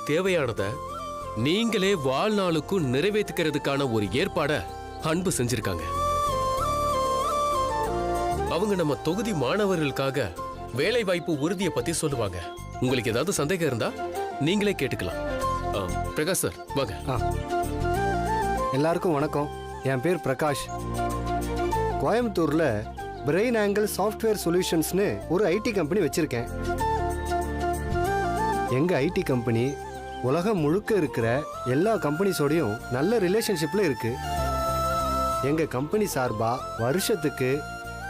தேவையானத நீங்களே வாழ்நாளுக்கும் நிறைவேற்றிக்கிறதுக்கான ஒரு ஏற்பாட அன்பு செஞ்சிருக்காங்க. அவங்க நம்ம தொகுதி மாணவர்களுக்காக வேலை வாய்ப்பு உறுதியை பத்தி சொல்லுவாங்க. உங்களுக்கு ஏதாவது சந்தேகம் இருந்தா நீங்களே கேட்டுக்கலாம். பிரகாஷ் சார் வாங்க. எல்லாருக்கும் வணக்கம். என் பேர் பிரகாஷ். கோயம்புத்தூர்ல பிரெயின் ஆங்கிள் சாஃப்ட்வேர் சொல்யூஷன்ஸ்னு ஒரு ஐடி கம்பெனி வச்சிருக்கேன். எங்க ஐடி கம்பெனி உலகம் முழுக்க இருக்கிற எல்லா கம்பெனிஸோடையும் நல்ல ரிலேஷன்ஷிப்ல இருக்கு. எங்க கம்பெனி சார்பா வருஷத்துக்கு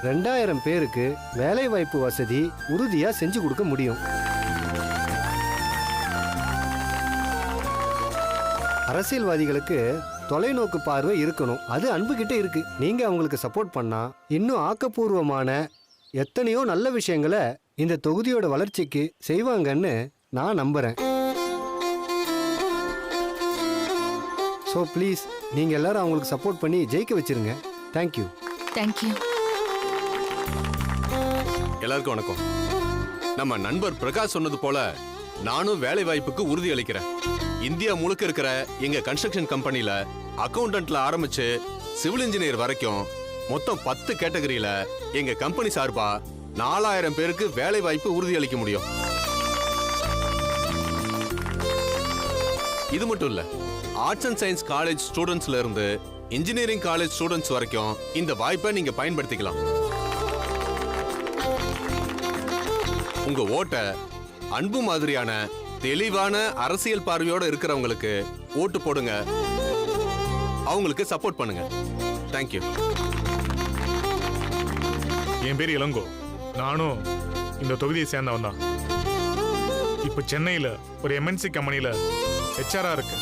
2000 பேருக்கு வேலை வாய்ப்பு வசதி உறுதியா செஞ்சு கொடுக்க முடியும். அரசியல்வாதிகளுக்கு தொலைநோக்கு பார்வை இருக்கணும். அது அன்பு கிட்ட இருக்கு. நீங்க அவங்களுக்கு சப்போர்ட் பண்ணா இன்னும் ஆக்கப்பூர்வமான எத்தனையோ நல்ல விஷயங்களை இந்த தொகுதியோட வளர்ச்சிக்கு செய்வாங்கன்னு நான் நம்புறேன். ஸோ ப்ளீஸ் நீங்க எல்லாரும் அவங்களுக்கு சப்போர்ட் பண்ணி ஜெயிக்க வச்சிருங்க. தேங்க்யூ. தேங்க்யூ. எல்லாருக்கும் வணக்கம். நம்ம நண்பர் பிரகாஷ் சொன்னது போல நானும் வேலை வாய்ப்புக்கு உறுதி அளிக்கிறேன். இந்தியா முழுக்க இருக்கிற எங்க கன்ஸ்ட்ரக்ஷன் கம்பெனில அக்கௌண்டன்ட்ல ஆரம்பிச்சு சிவில் இன்ஜினியர் வரைக்கும் மொத்தம் 10 கேட்டகரியில எங்க கம்பெனி சார்பா 4000 பேருக்கு வேலை வாய்ப்பு உறுதி அளிக்க முடியும். இது மட்டும் இல்ல, ஆர்ட்ஸ் அண்ட் சயின்ஸ் காலேஜ் ஸ்டூடெண்ட்ஸ்ல இருந்து இன்ஜினியரிங் காலேஜ் ஸ்டூடெண்ட்ஸ் வரைக்கும் இந்த வாய்ப்பை நீங்க பயன்படுத்திக்கலாம். உங்க ஓட்ட அன்பு மாதிரியான தெளிவான அரசியல் பார்வையோட இருக்கிறவங்களுக்கு ஓட்டு போடுங்க. அவங்களுக்கு சப்போர்ட் பண்ணுங்க. தேங்க்யூ. என் பேர் இளங்கோ. நானும் இந்த தொகுதியை சேர்ந்தவன் தான். இப்போ சென்னையில் ஒரு எம்என்சி கம்பெனியில் ஹெச்ஆரா இருக்கு.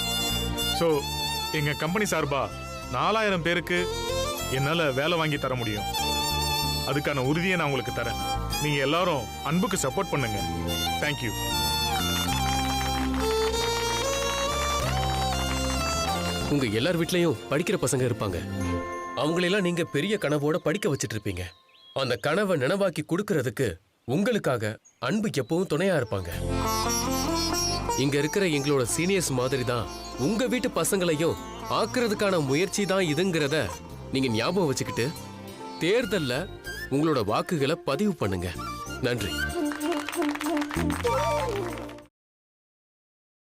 ஸோ எங்கள் கம்பெனி சார்பா 4000 பேருக்கு என்னால் வேலை வாங்கி தர முடியும். அதுக்கான உறுதியை நான் உங்களுக்கு தரேன். நீங்க எல்லாரும் அன்புக்கு சப்போர்ட் பண்ணுங்க. தேங்க்யூ. உங்க எல்லார் வீட்லயும் படிக்கிற பசங்க இருப்பாங்க. அவங்களெல்லாம் நீங்க பெரிய கனவோட படிக்க வச்சிட்டு இருப்பீங்க. அந்த கனவை நினைவாக்கி கொடுக்கறதுக்கு உங்களுக்காக அன்பு எப்பவும் துணையா இருப்பாங்க. இங்க இருக்கிற எங்களோட சீனியர்ஸ் மாதிரி தான் உங்க வீட்டு பசங்களையும் ஆக்குறதுக்கான முயற்சி தான் இதுங்கிறத நீங்க ஞாபகம் வச்சுக்கிட்டு தேர்தல்ல உங்களோட வாக்குகளை பதிவு பண்ணுங்க. நன்றி.